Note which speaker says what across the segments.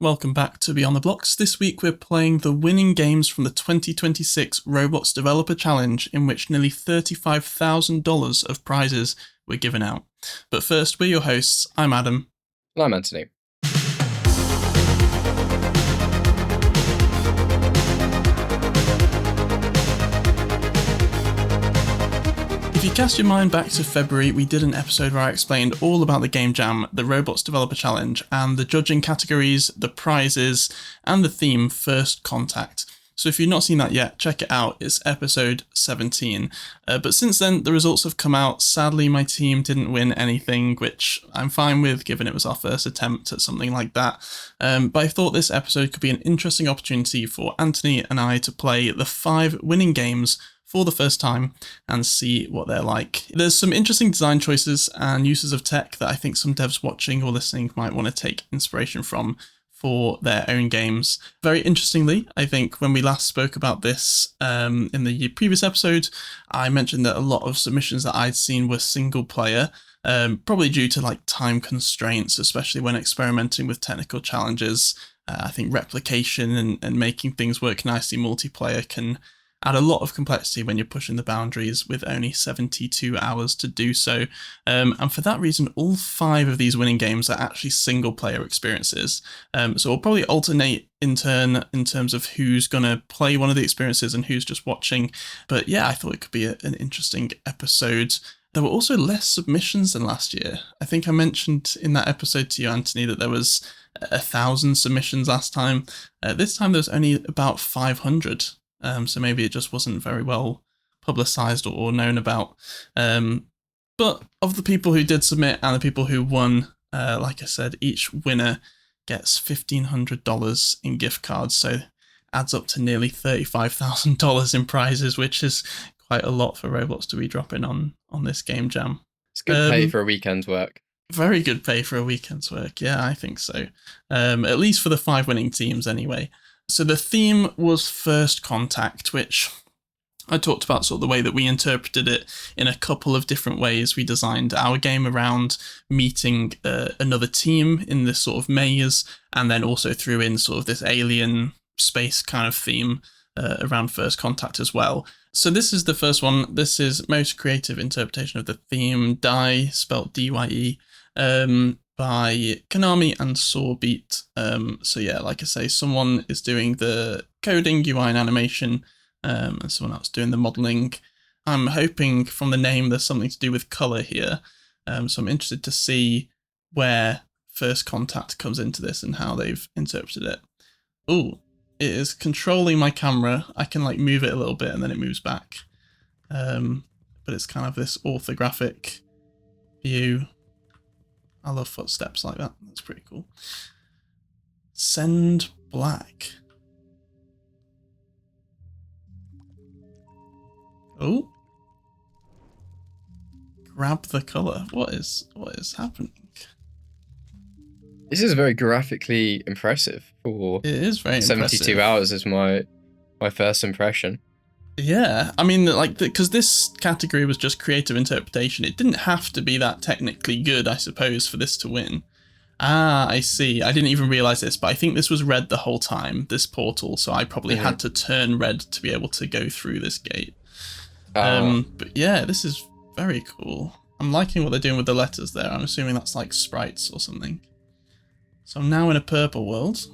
Speaker 1: Welcome back to Beyond the Blocks. This week we're playing the winning games from the 2026 Roblox Developer Challenge, in which nearly $35,000 of prizes were given out. But first, we're your hosts. I'm Adam.
Speaker 2: And I'm Anthony.
Speaker 1: If you cast your mind back to February, we did an episode where I explained all about the game jam, the Roblox Developer Challenge, and the judging categories, the prizes, and the theme First Contact. So if you've not seen that yet, check it out. It's episode 17. But since then, the results have come out. Sadly, my team didn't win anything, which I'm fine with, given it was our first attempt at something like that. But I thought this episode could be an interesting opportunity for Anthony and I to play the 5 winning games for the first time and see what they're like. There's some interesting design choices and uses of tech that I think some devs watching or listening might want to take inspiration from for their own games. Very interestingly, I think when we last spoke about this in the previous episode, I mentioned that a lot of submissions that I'd seen were single player, probably due to like time constraints, especially when experimenting with technical challenges. I think replication and making things work nicely multiplayer can add a lot of complexity when you're pushing the boundaries with only 72 hours to do so. And for that reason, all 5 of these winning games are actually single player experiences. So we'll probably alternate in turn in terms of who's going to play one of the experiences and who's just watching. But yeah, I thought it could be an interesting episode. There were also less submissions than last year. I think I mentioned in that episode to you, Anthony, that there was 1,000 submissions last time. This time there's only about 500. So maybe it just wasn't very well publicized or known about. But of the people who did submit and the people who won, like I said, each winner gets $1,500 in gift cards. So adds up to nearly $35,000 in prizes, which is quite a lot for Roblox to be dropping on this game jam.
Speaker 2: It's good pay for a weekend's work.
Speaker 1: Very good pay for a weekend's work. Yeah, I think so. At least for the 5 winning teams anyway. So the theme was First Contact, which I talked about sort of the way that we interpreted it in a couple of different ways. We designed our game around meeting another team in this sort of maze, and then also threw in sort of this alien space kind of theme around First Contact as well. So this is the first one. This is most creative interpretation of the theme, Die, spelled D-Y-E, by Konami and Sawbeat. So yeah, like I say, someone is doing the coding, UI and animation, and someone else doing the modeling. I'm hoping from the name there's something to do with color here. So I'm interested to see where First Contact comes into this and how they've interpreted it. Ooh, it is controlling my camera. I can like move it a little bit and then it moves back. But it's kind of this orthographic view. I love footsteps like that. That's pretty cool. Send black. Oh. Grab the color. What is happening?
Speaker 2: This is very graphically impressive for
Speaker 1: It is very
Speaker 2: 72
Speaker 1: impressive.
Speaker 2: hours is my first impression.
Speaker 1: Yeah, I mean, like, because this category was just creative interpretation. It didn't have to be that technically good, I suppose, for this to win. Ah, I see. I didn't even realize this, but I think this was red the whole time, this portal, so I probably had to turn red to be able to go through this gate. But yeah, this is very cool. I'm liking what they're doing with the letters there. I'm assuming that's like sprites or something. So I'm now in a purple world.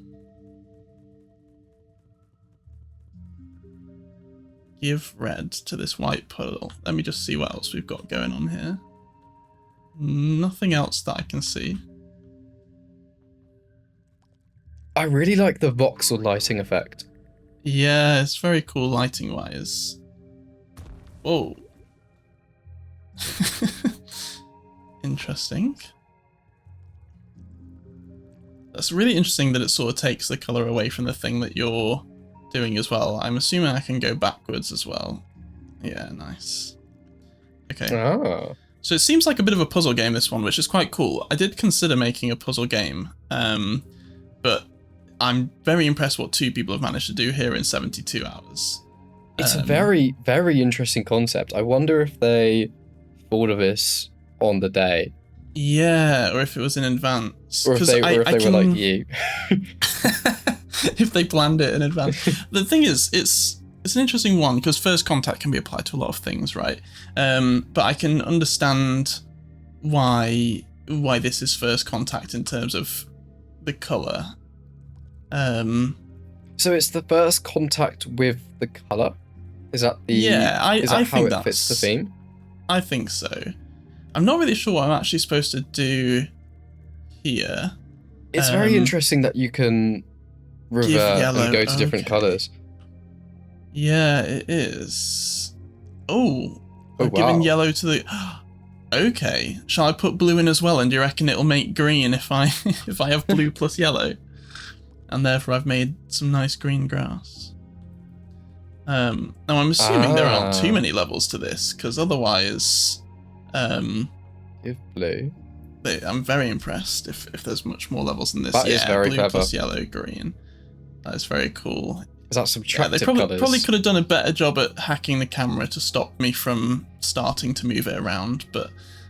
Speaker 1: Give red to this white puddle. Let me just see what else we've got going on here. Nothing else that I can see.
Speaker 2: I really like the voxel lighting effect.
Speaker 1: Yeah, it's very cool lighting wise. Whoa. Interesting. That's really interesting that it sort of takes the color away from the thing that you're doing as well. I'm assuming I can go backwards as well. Yeah, nice. Okay.
Speaker 2: Oh.
Speaker 1: So it seems like a bit of a puzzle game, this one, which is quite cool. I did consider making a puzzle game, but I'm very impressed what 2 people have managed to do here in 72 hours.
Speaker 2: It's a very, very interesting concept. I wonder if they thought of this on the day.
Speaker 1: Yeah, or if it was in advance.
Speaker 2: Or if they were like you.
Speaker 1: if they planned it in advance. The thing is, it's an interesting one because first contact can be applied to a lot of things, right? But I can understand why this is first contact in terms of the color.
Speaker 2: So it's the first contact with the color. Is that the?
Speaker 1: Yeah, I
Speaker 2: how
Speaker 1: think
Speaker 2: it fits the theme?
Speaker 1: I think so. I'm not really sure what I'm actually supposed to do here.
Speaker 2: It's very interesting that you can revert and go to different colors.
Speaker 1: Yeah, it is. Oh,
Speaker 2: wow.
Speaker 1: Giving yellow to the. Okay, shall I put blue in as well? And do you reckon it'll make green if I if I have blue plus yellow? And therefore I've made some nice green grass. Now I'm assuming there aren't too many levels to this, because otherwise,
Speaker 2: Give blue.
Speaker 1: I'm very impressed if there's much more levels than this.
Speaker 2: That is very
Speaker 1: blue
Speaker 2: clever.
Speaker 1: Plus yellow, green. That is very cool.
Speaker 2: Is that subtractive
Speaker 1: they probably could have done a better job at hacking the camera to stop me from starting to move it around. But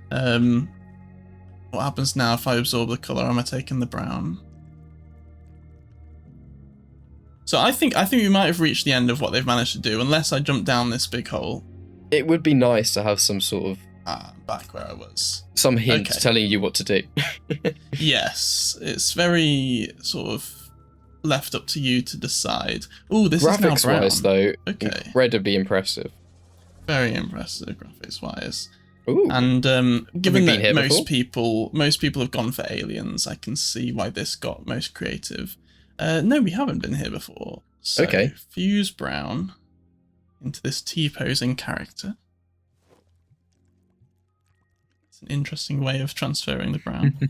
Speaker 1: what happens now if I absorb the color? Am I taking the brown? So I think we might have reached the end of what they've managed to do, unless I jump down this big hole.
Speaker 2: It would be nice to have some sort of
Speaker 1: back where I was.
Speaker 2: Some hint telling you what to do.
Speaker 1: Yes, it's very sort of left up to you to decide. Oh, this is now brown.
Speaker 2: Graphics-wise, though, incredibly impressive.
Speaker 1: Very impressive graphics-wise.
Speaker 2: Ooh.
Speaker 1: And given that most people have gone for aliens, I can see why this got most creative. No, we haven't been here before. So fuse brown into this T-posing character. It's an interesting way of transferring the brown.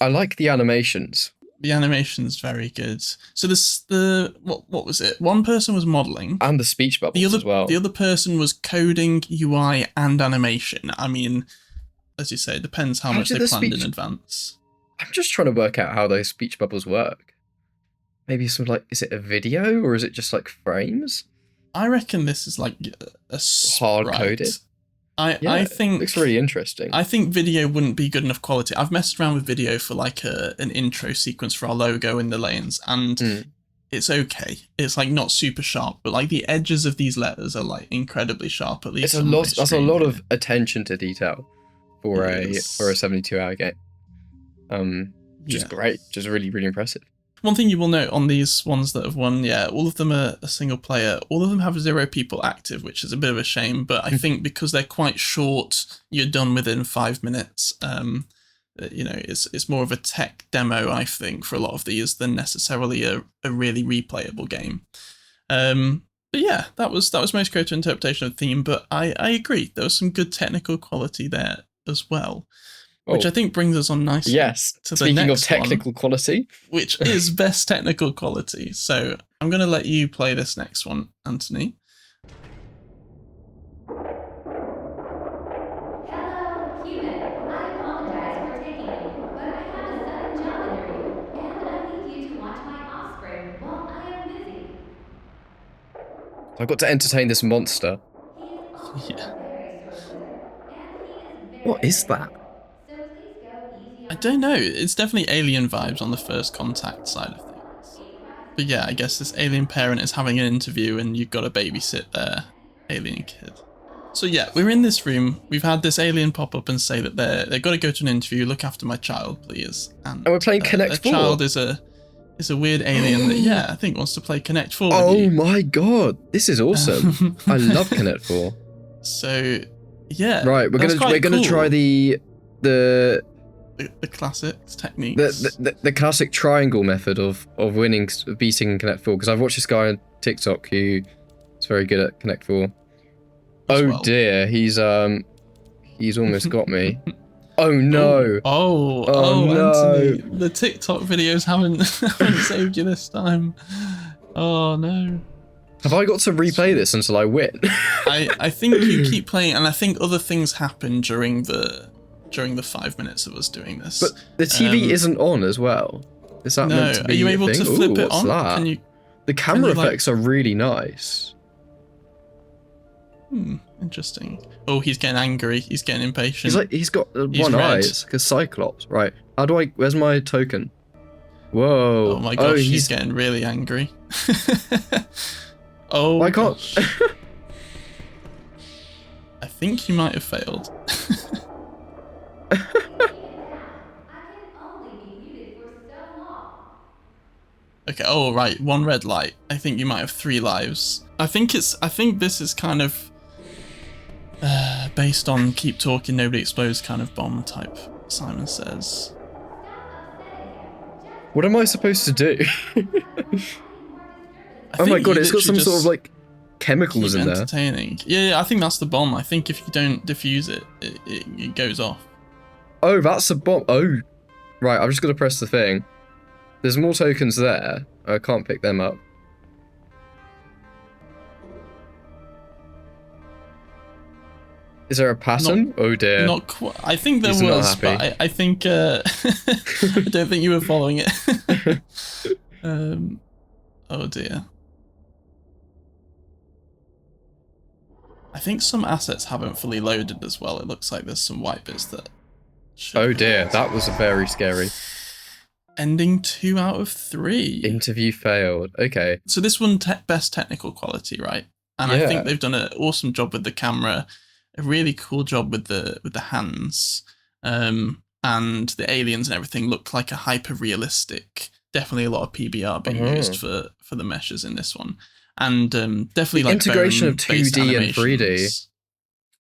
Speaker 2: I like the animations.
Speaker 1: The animation's very good. So this what was it? One person was modeling.
Speaker 2: And the speech bubbles as well.
Speaker 1: The other person was coding, UI, and animation. I mean, as you say, it depends how much they planned in advance.
Speaker 2: I'm just trying to work out how those speech bubbles work. Maybe some is it a video or is it just like frames?
Speaker 1: I reckon this is like a
Speaker 2: hard coded.
Speaker 1: I think
Speaker 2: it looks really interesting.
Speaker 1: I think video wouldn't be good enough quality. I've messed around with video for like an intro sequence for our logo in the lanes, and it's okay. It's like not super sharp, but like the edges of these letters are like incredibly sharp. At least
Speaker 2: that's a lot of attention to detail for a 72-hour game. Just great, just really, really impressive.
Speaker 1: One thing you will note on these ones that have won, all of them are a single player. All of them have 0 people active, which is a bit of a shame. But I think because they're quite short, you're done within 5 minutes. It's more of a tech demo, I think, for a lot of these than necessarily a really replayable game. But yeah, that was most creative interpretation of the theme. But I agree, there was some good technical quality there as well. Which I think brings us on nicely to the next one. Speaking of
Speaker 2: technical quality.
Speaker 1: Which is best technical quality. So I'm going to let you play this next one, Anthony.
Speaker 3: Hello, human. I apologize for taking you, but I have a sudden job interview, and I need you to watch my offspring while I am busy.
Speaker 2: I've got to entertain this monster.
Speaker 3: He is also a very social wizard, and he is very
Speaker 2: What is that?
Speaker 1: I don't know. It's definitely alien vibes on the first contact side of things. But yeah, I guess this alien parent is having an interview and you've got to babysit their alien kid. So yeah, we're in this room. We've had this alien pop up and say that they've got to go to an interview. Look after my child, please. And
Speaker 2: we're playing Connect 4.
Speaker 1: The child is a weird alien that I think wants to play Connect 4 with you.
Speaker 2: Oh my god, this is awesome. I love Connect 4.
Speaker 1: So yeah,
Speaker 2: right, we're gonna try the
Speaker 1: classics techniques.
Speaker 2: The classic triangle method of beating Connect 4, because I've watched this guy on TikTok who is very good at Connect 4. Dear, he's almost got me. Oh no.
Speaker 1: Oh
Speaker 2: no.
Speaker 1: Anthony, the TikTok videos haven't saved you this time. Oh no.
Speaker 2: Have I got to replay this until I win?
Speaker 1: I think you keep playing, and I think other things happen during the 5 minutes of us doing this.
Speaker 2: But the TV isn't on as well. Is that meant to be?
Speaker 1: Are you able to flip it on?
Speaker 2: That? The camera effects are really nice.
Speaker 1: Interesting. Oh, he's getting angry. He's getting impatient.
Speaker 2: He's got one eye. It's like a cyclops. Right. How do I? Where's my token? Whoa.
Speaker 1: Oh my gosh, he's
Speaker 2: he's...
Speaker 1: getting really angry. Oh,
Speaker 2: I can't...
Speaker 1: gosh. I think you might have failed.
Speaker 3: I can only be muted for so long.
Speaker 1: Okay, oh right, one red light. I think you might have 3 lives. I think this is kind of based on keep talking, nobody explodes kind of bomb type, Simon says.
Speaker 2: What am I supposed to do?
Speaker 1: I
Speaker 2: Oh my
Speaker 1: think
Speaker 2: god,
Speaker 1: you
Speaker 2: it's got some
Speaker 1: literally
Speaker 2: sort of
Speaker 1: just
Speaker 2: like chemicals
Speaker 1: keep
Speaker 2: in there.
Speaker 1: entertaining. Yeah, I think that's the bomb. I think if you don't defuse it, it goes off.
Speaker 2: Oh, that's a bomb. Oh, right, I'm just gonna press the thing. There's more tokens there. I can't pick them up. Is there a pattern? Oh dear.
Speaker 1: Not quite. I think there
Speaker 2: He's not
Speaker 1: was,
Speaker 2: happy.
Speaker 1: but I think I don't think you were following it. Oh dear. I think some assets haven't fully loaded as well. It looks like there's some white bits that should
Speaker 2: Oh
Speaker 1: be
Speaker 2: dear,
Speaker 1: loaded.
Speaker 2: that was very scary.
Speaker 1: Ending 2 out of 3.
Speaker 2: Interview failed. Okay.
Speaker 1: So this one, best technical quality, right? And I think they've done an awesome job with the camera, a really cool job with the hands, and the aliens and everything look like a hyper realistic. Definitely a lot of PBR being used for the meshes in this one, and definitely
Speaker 2: The
Speaker 1: like
Speaker 2: integration of
Speaker 1: bone-based
Speaker 2: 2D and 3D.
Speaker 1: animations.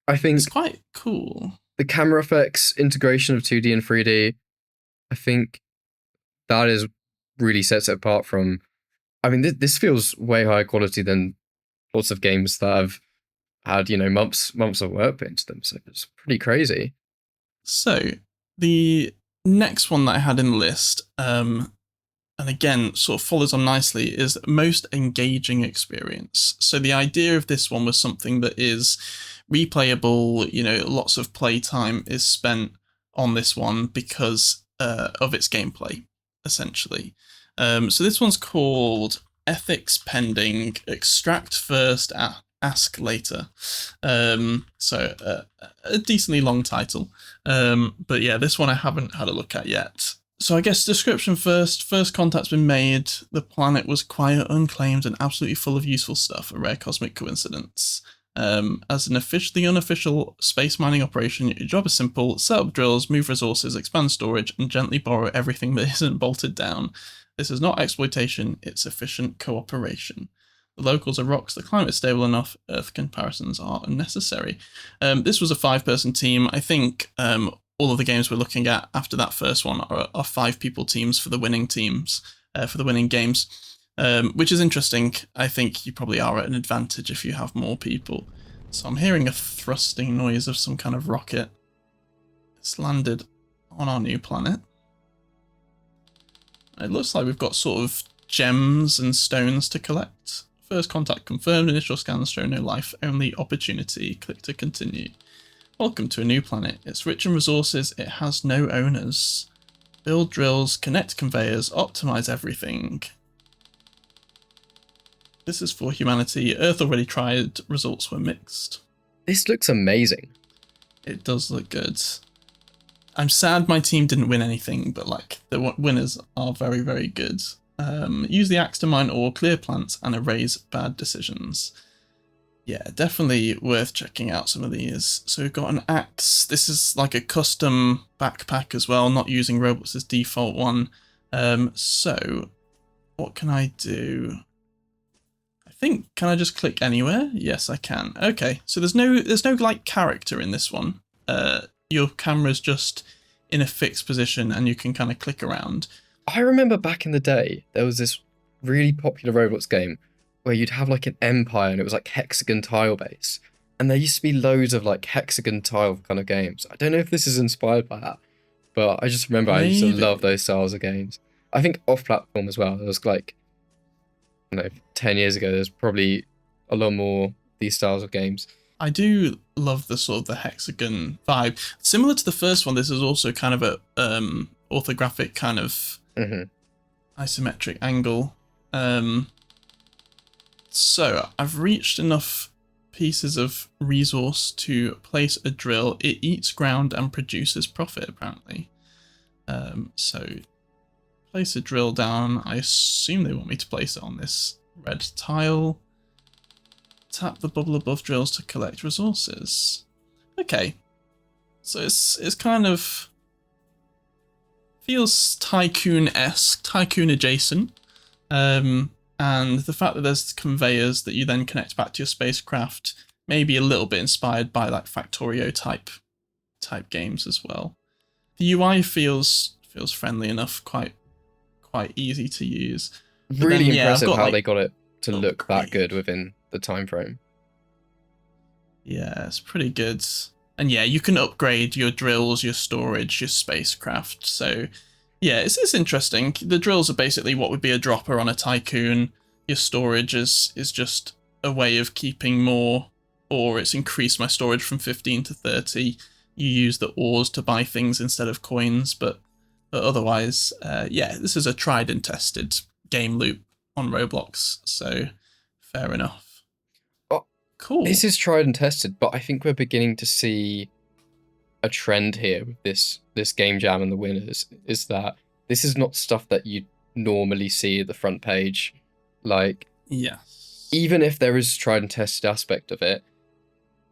Speaker 2: I think
Speaker 1: It's quite cool.
Speaker 2: the camera effects, integration of 2D and 3D, I think that is really sets it apart from. I mean, this feels way higher quality than lots of games that have had, you know, months of work put into them. So it's pretty crazy.
Speaker 1: So the next one that I had in the list, and again, sort of follows on nicely, is most engaging experience. So the idea of this one was something that is replayable, you know, lots of playtime is spent on this one because of its gameplay, essentially. So this one's called Ethics Pending, Extract First, Ask Later. So a decently long title. But yeah, this one I haven't had a look at yet. So I guess description first. First contact's been made. The planet was quiet, unclaimed, and absolutely full of useful stuff. A rare cosmic coincidence. As an the unofficial space mining operation, your job is simple: set up drills, move resources, expand storage, and gently borrow everything that isn't bolted down. This is not exploitation; it's efficient cooperation. The locals are rocks. The climate is stable enough. Earth comparisons are unnecessary. This was a 5-person team. I think all of the games we're looking at after that first one are 5-people teams for the winning teams, for the winning games, which is interesting. I think you probably are at an advantage if you have more people. So I'm hearing a thrusting noise of some kind of rocket. It's landed on our new planet. It looks like we've got sort of gems and stones to collect. First contact confirmed. Initial scans show no life, only opportunity. Click to continue. Welcome to a new planet. It's rich in resources. It has no owners. Build drills, connect conveyors, optimize everything. This is for humanity. Earth already tried. Results were mixed.
Speaker 2: This looks amazing.
Speaker 1: It does look good. I'm sad my team didn't win anything, but like the winners are very, very good. Use the axe to mine ore, clear plants, and erase bad decisions. Yeah, definitely worth checking out some of these. So we've got an axe. This is like a custom backpack as well, not using Roblox's default one. So what can I do? I think, can I just click anywhere? Yes, I can. Okay, so there's no like character in this one. Your camera's just in a fixed position and you can kind of click around.
Speaker 2: I remember back in the day, there was this really popular Roblox game where you'd have like an empire and it was like hexagon tile base. And there used to be loads of like hexagon tile kind of games. I don't know if this is inspired by that, but I just remember I used to love those styles of games. I think off-platform as well. There was like, I don't know, 10 years ago, there's probably a lot more these styles of games.
Speaker 1: I do love the sort of the hexagon vibe. Similar to the first one, this is also kind of a orthographic kind of isometric angle. So I've reached enough pieces of resource to place a drill. It eats ground and produces profit, apparently. So place a drill down. I assume they want me to place it on this red tile. Tap the bubble above drills to collect resources. Okay. So it's kind of feels tycoon-esque, tycoon adjacent. And the fact that there's conveyors that you then connect back to your spacecraft, maybe a little bit inspired by like Factorio type games as well. The UI feels friendly enough, quite easy to use. But
Speaker 2: Really
Speaker 1: then,
Speaker 2: impressive
Speaker 1: I've got,
Speaker 2: how
Speaker 1: like,
Speaker 2: they got it to look that
Speaker 1: upgrade.
Speaker 2: good within the time frame.
Speaker 1: Yeah, it's pretty good. And yeah, you can upgrade your drills, your storage, your spacecraft. So yeah, it's interesting. The drills are basically what would be a dropper on a Tycoon. Your storage is just a way of keeping more, or it's increased my storage from 15 to 30. You use the ores to buy things instead of coins, but otherwise, yeah, this is a tried and tested game loop on Roblox, so fair enough.
Speaker 2: Oh,
Speaker 1: cool.
Speaker 2: This is tried and tested, but I think we're beginning to see a trend here with this game jam and the winners, is that this is not stuff that you normally see at the front page. Like,
Speaker 1: yes,
Speaker 2: even if there is a tried and tested aspect of it,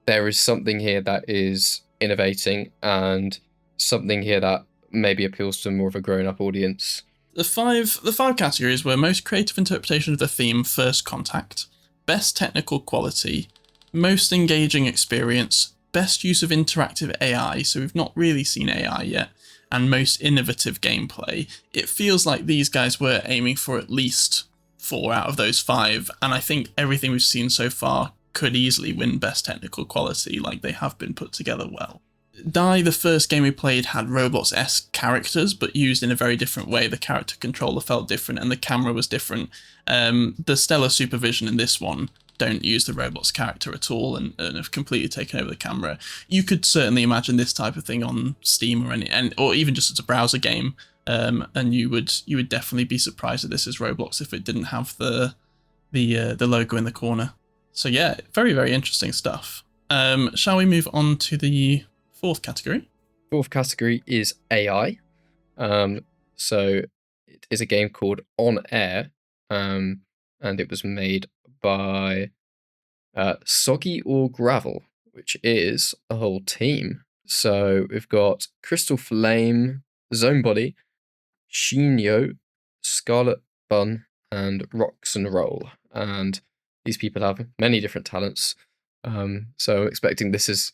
Speaker 2: there is something here that is innovating and something here that maybe appeals to more of a grown-up audience.
Speaker 1: The five categories were most creative interpretation of the theme, first contact, best technical quality, most engaging experience, best use of interactive AI, so we've not really seen AI yet, and most innovative gameplay. It feels like these guys were aiming for at least 4 out of those 5, and I think everything we've seen so far could easily win best technical quality. Like, they have been put together well. Die, the first game we played, had Roblox-esque characters, but used in a very different way. The character controller felt different and the camera was different. The Stellar Supervision in this one don't use the Roblox character at all and have completely taken over the camera. You could certainly imagine this type of thing on Steam or even just as a browser game, and you would definitely be surprised that this is Roblox if it didn't have the logo in the corner. So yeah, very, very interesting stuff. Shall we move on to the fourth category?
Speaker 2: Fourth category is AI. So it is a game called On Air, and it was made by Soggy or Gravel, which is a whole team. So we've got Crystal Flame, Zone Body, Shinyo, Scarlet Bun, and Rocks and Roll. And these people have many different talents. So I'm expecting there's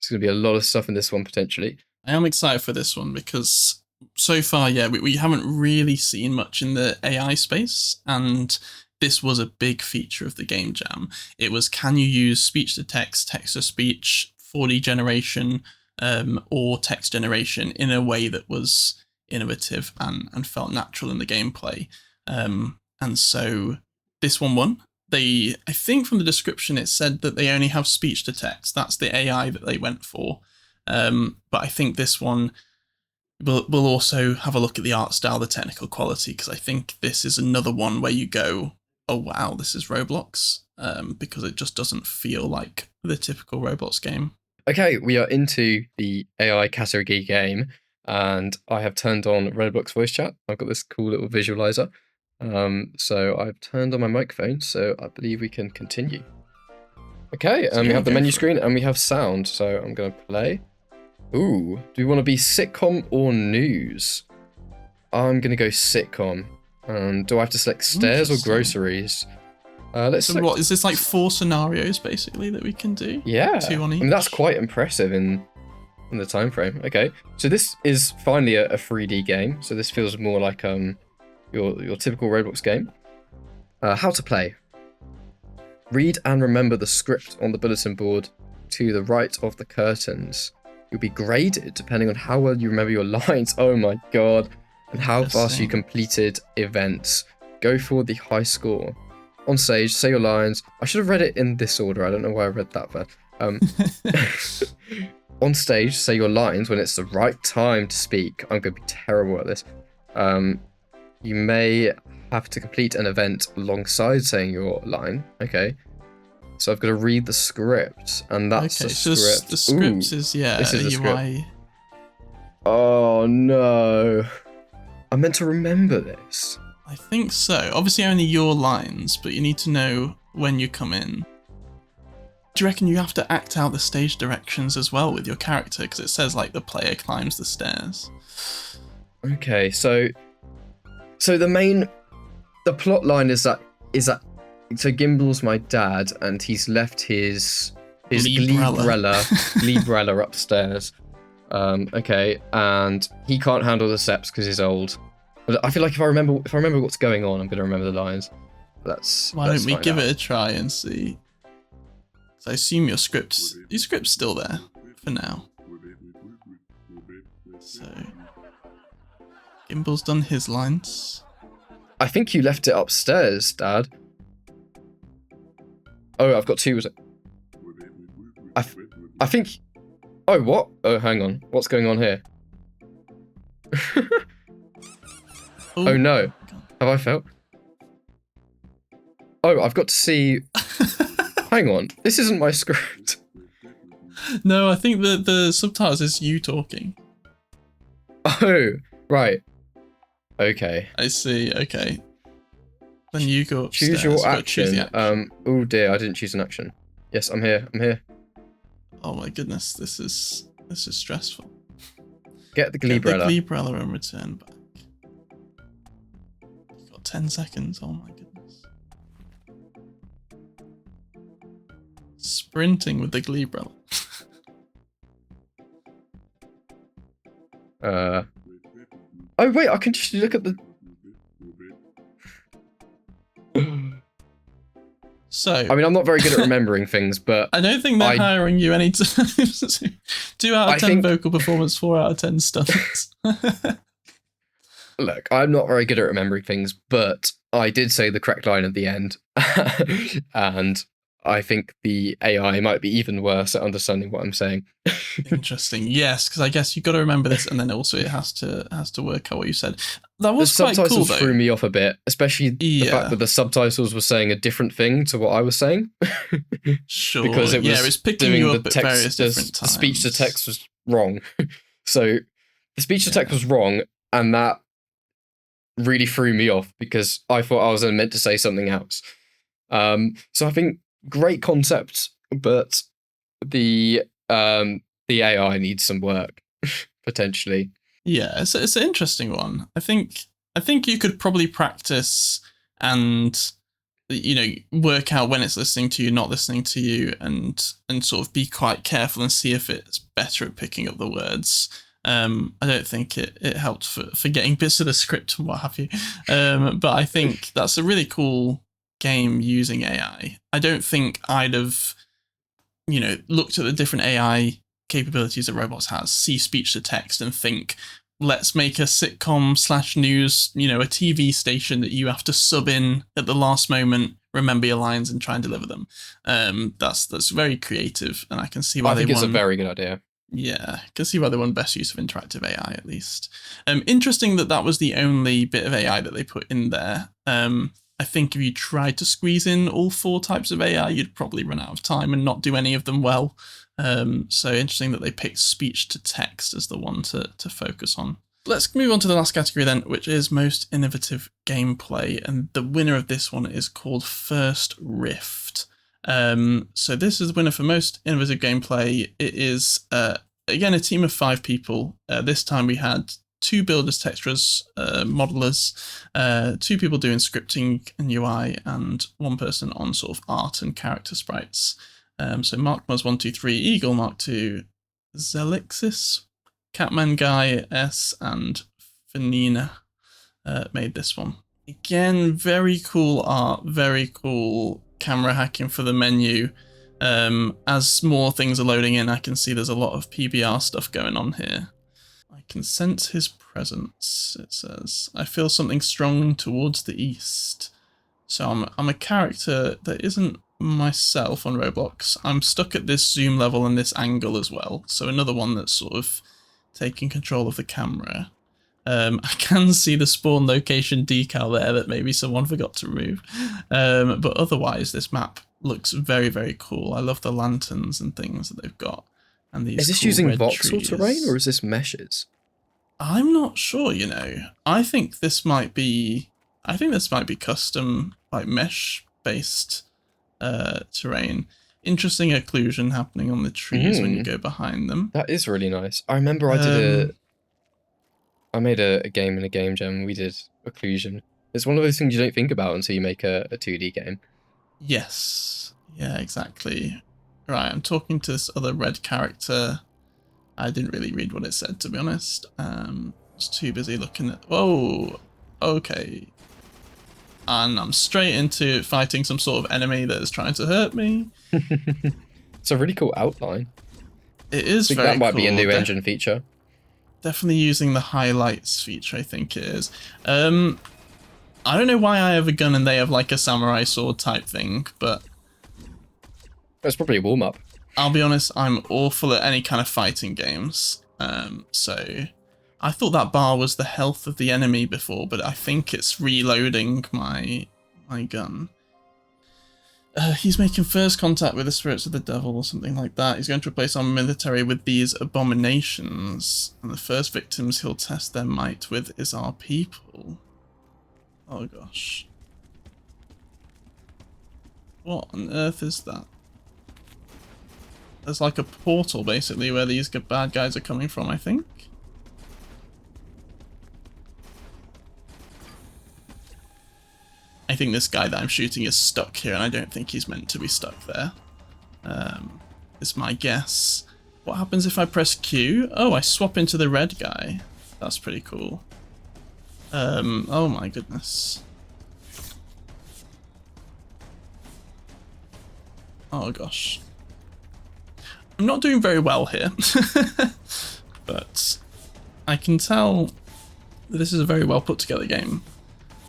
Speaker 2: going to be a lot of stuff in this one potentially.
Speaker 1: I am excited for this one because so far, yeah, we haven't really seen much in the AI space, and this was a big feature of the game jam. It was, can you use speech to text, text to speech, 4D generation, or text generation in a way that was innovative and felt natural in the gameplay. And so this one won. I think from the description it said that they only have speech to text. That's the AI that they went for. But I think this one we'll also have a look at the art style, the technical quality, because I think this is another one where you go, oh wow, this is Roblox, because it just doesn't feel like the typical Roblox game.
Speaker 2: Okay, we are into the AI category game, and I have turned on Roblox voice chat. I've got this cool little visualizer. So I've turned on my microphone, so I believe we can continue. Okay,
Speaker 1: So
Speaker 2: we
Speaker 1: yeah,
Speaker 2: have the
Speaker 1: go
Speaker 2: menu
Speaker 1: for
Speaker 2: screen and we have sound, so I'm going to play. Ooh, do we want to be sitcom or news? I'm going to go sitcom. Do I have to select stairs or groceries? Let's
Speaker 1: So what, is this like 4 scenarios basically that we can do?
Speaker 2: Yeah,
Speaker 1: 2 on each?
Speaker 2: I mean, that's quite impressive in the time frame. Okay, so this is finally a 3D game, so this feels more like your typical Roblox game. How to play. Read and remember the script on the bulletin board to the right of the curtains. You'll be graded depending on how well you remember your lines. Oh my god. And how fast you completed events. Go for the high score. On stage, say your lines. I should have read it in this order. I don't know why I read that, but on stage, say your lines when it's the right time to speak. I'm going to be terrible at this. You may have to complete an event alongside saying your line. Okay. So I've got to read the script, and that's
Speaker 1: okay,
Speaker 2: the
Speaker 1: so
Speaker 2: script.
Speaker 1: the script
Speaker 2: Ooh,
Speaker 1: is, yeah,
Speaker 2: this is the
Speaker 1: UI.
Speaker 2: script. Oh no. I'm meant to remember this.
Speaker 1: I think so. Obviously only your lines, but you need to know when you come in. Do you reckon you have to act out the stage directions as well with your character? Because it says like the player climbs the stairs.
Speaker 2: Okay, so the plot line is that so Gimble's my dad and he's left his Gleebrella upstairs. Okay, and he can't handle the steps because he's old. But I feel like if I remember what's going on, I'm gonna remember the lines.
Speaker 1: Why don't we give it a try and see? So I assume your script's still there for now. So Gimble's done his lines.
Speaker 2: I think you left it upstairs, Dad. Oh, I've got two. I think. Oh, what? Oh, hang on. What's going on here? Oh no. Have I failed? Oh, I've got to see. Hang on. This isn't my script.
Speaker 1: No, I think the subtitles is you talking.
Speaker 2: Oh, right. Okay.
Speaker 1: I see. Okay. Then you go upstairs.
Speaker 2: Choose your action.
Speaker 1: Choose the action.
Speaker 2: Oh dear, I didn't choose an action. Yes, I'm here.
Speaker 1: Oh my goodness, this is stressful.
Speaker 2: Get the
Speaker 1: Get
Speaker 2: Gleebrella.
Speaker 1: the Gleebrella and return back. You've got 10 seconds. Oh my goodness. Sprinting with the Gleebrella.
Speaker 2: Oh wait, I can just look at the.
Speaker 1: So
Speaker 2: I mean, I'm not very good at remembering things, but
Speaker 1: I don't think they're hiring you anytime soon. 2 out of 10 vocal performance, 4 out of 10 stunts.
Speaker 2: Look, I'm not very good at remembering things, but I did say the correct line at the end, and I think the AI might be even worse at understanding what I'm saying.
Speaker 1: Interesting. Yes, because I guess you've got to remember this, and then also it has to work out what you said. That was
Speaker 2: the
Speaker 1: quite cool,
Speaker 2: subtitles
Speaker 1: though.
Speaker 2: threw me off a bit, especially the fact that the subtitles were saying a different thing to what I was saying.
Speaker 1: Sure.
Speaker 2: Because it
Speaker 1: was picking you up at various different times.
Speaker 2: The speech to text was wrong. So the speech to text was wrong, and that really threw me off because I thought I was meant to say something else. So I think great concept, but the AI needs some work potentially.
Speaker 1: Yeah, it's an interesting one. I think you could probably practice and work out when it's listening to you, not listening to you, and sort of be quite careful and see if it's better at picking up the words. I don't think it helped for getting bits of the script and what have you. But I think that's a really cool game using AI. I don't think I'd have, looked at the different AI capabilities that Roblox has, see speech to text and think, let's make a sitcom / news, a TV station that you have to sub in at the last moment, remember your lines and try and deliver them. That's very creative, and I can see why they won.
Speaker 2: I think it's a very good idea.
Speaker 1: Yeah, I can see why they won best use of interactive AI at least. Interesting that was the only bit of AI that they put in there. I think if you tried to squeeze in all 4 types of AI, you'd probably run out of time and not do any of them well. So interesting that they picked speech to text as the one to focus on. Let's move on to the last category then, which is most innovative gameplay. And the winner of this one is called First Rift. So this is the winner for most innovative gameplay. It is, again, a team of 5 people. This time we had 2 builders, texturers, modelers, 2 people doing scripting and UI, and 1 person on sort of art and character sprites. So Mark Muzz 123, Eagle Mark 2, Zelixis, Catman Guy S, and Fanina made this one. Again, very cool art, very cool camera hacking for the menu. As more things are loading in, I can see there's a lot of PBR stuff going on here. I can sense his presence, it says. I feel something strong towards the east. So I'm a character that isn't myself on Roblox. I'm stuck at this zoom level and this angle as well. So another one that's sort of taking control of the camera. I can see the spawn location decal there that maybe someone forgot to remove. But otherwise, this map looks very, very cool. I love the lanterns and things that they've got. And these
Speaker 2: is this
Speaker 1: cool
Speaker 2: using
Speaker 1: red
Speaker 2: voxel
Speaker 1: trees.
Speaker 2: terrain or is this meshes?
Speaker 1: I'm not sure, you know. I think this might be custom, like mesh based terrain. Interesting occlusion happening on the trees when you go behind them.
Speaker 2: That is really nice. I remember I made a game in a game jam. We did occlusion. It's one of those things you don't think about until you make a 2D game.
Speaker 1: Yes. Yeah, exactly. Right, I'm talking to this other red character. I didn't really read what it said, to be honest. I was too busy looking at... Whoa! Okay. And I'm straight into fighting some sort of enemy that is trying to hurt me.
Speaker 2: It's a really cool outline.
Speaker 1: It is
Speaker 2: I think
Speaker 1: very
Speaker 2: that might
Speaker 1: cool.
Speaker 2: be a new engine feature.
Speaker 1: Definitely using the highlights feature, I think it is. I don't know why I have a gun and they have like a samurai sword type thing, but...
Speaker 2: That's probably a warm-up.
Speaker 1: I'll be honest, I'm awful at any kind of fighting games. So I thought that bar was the health of the enemy before, but I think it's reloading my gun. He's making first contact with the spirits of the devil or something like that. He's going to replace our military with these abominations. And the first victims he'll test their might with is our people. Oh gosh. What on earth is that? There's like a portal, basically, where these bad guys are coming from, I think. I think this guy that I'm shooting is stuck here, and I don't think he's meant to be stuck there. Is my guess. What happens if I press Q? Oh, I swap into the red guy. That's pretty cool. Oh my goodness. Oh gosh. I'm not doing very well here, but I can tell that this is a very well put together game.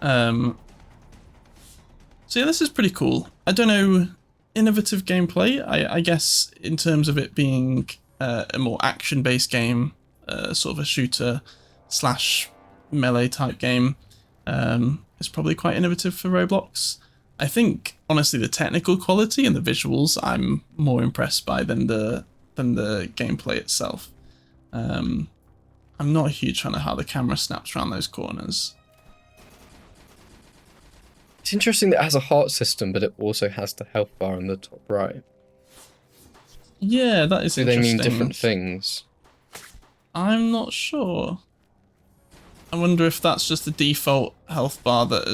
Speaker 1: So yeah, this is pretty cool. I don't know, innovative gameplay, I guess, in terms of it being a more action-based game, sort of a shooter slash melee type game. It's probably quite innovative for Roblox. I think, honestly, the technical quality and the visuals I'm more impressed by than the gameplay itself. I'm not a huge fan of how the camera snaps around those corners.
Speaker 2: It's interesting that it has a heart system, but it also has the health bar on the top right.
Speaker 1: Yeah, that is interesting.
Speaker 2: Do they mean different things?
Speaker 1: I'm not sure. I wonder if that's just the default health bar that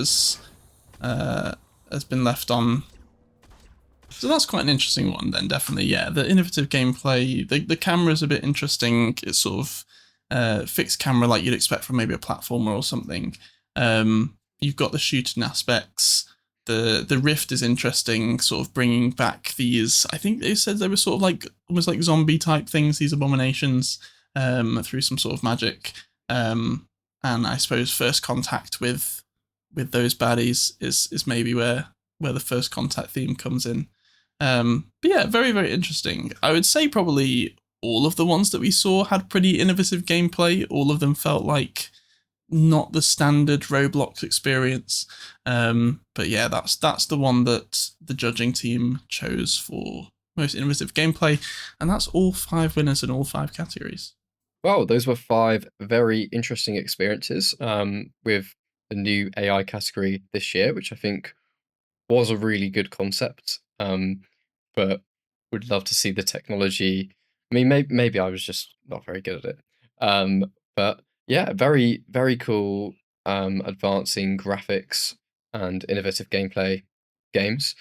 Speaker 1: has been left on. So that's quite an interesting one then, definitely. Yeah, the innovative gameplay, the camera's a bit interesting. It's sort of fixed camera like you'd expect from maybe a platformer or something. You've got the shooting aspects. The rift is interesting, sort of bringing back these, I think they said they were sort of like almost like zombie type things, these abominations, through some sort of magic. And I suppose first contact with those baddies is maybe where the first contact theme comes in. But yeah, very, very interesting. I would say probably all of the ones that we saw had pretty innovative gameplay. All of them felt like not the standard Roblox experience. But yeah, that's the one that the judging team chose for most innovative gameplay. And that's all 5 winners in all 5 categories.
Speaker 2: Wow, those were 5 very interesting experiences with the new AI category this year, which I think was a really good concept. But would love to see the technology. I mean, maybe I was just not very good at it. But yeah, very, very cool advancing graphics and innovative gameplay games.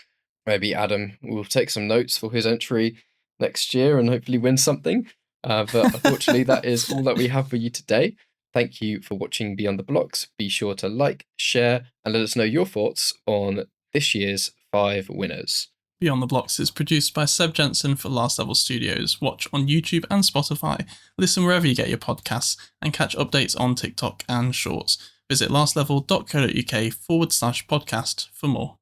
Speaker 2: Maybe Adam will take some notes for his entry next year and hopefully win something. But unfortunately, that is all that we have for you today. Thank you for watching Beyond the Blocks. Be sure to like, share, and let us know your thoughts on this year's 5 winners.
Speaker 1: Beyond the Blocks is produced by Seb Jensen for Last Level Studios. Watch on YouTube and Spotify. Listen wherever you get your podcasts and catch updates on TikTok and Shorts. Visit lastlevel.co.uk/podcast for more.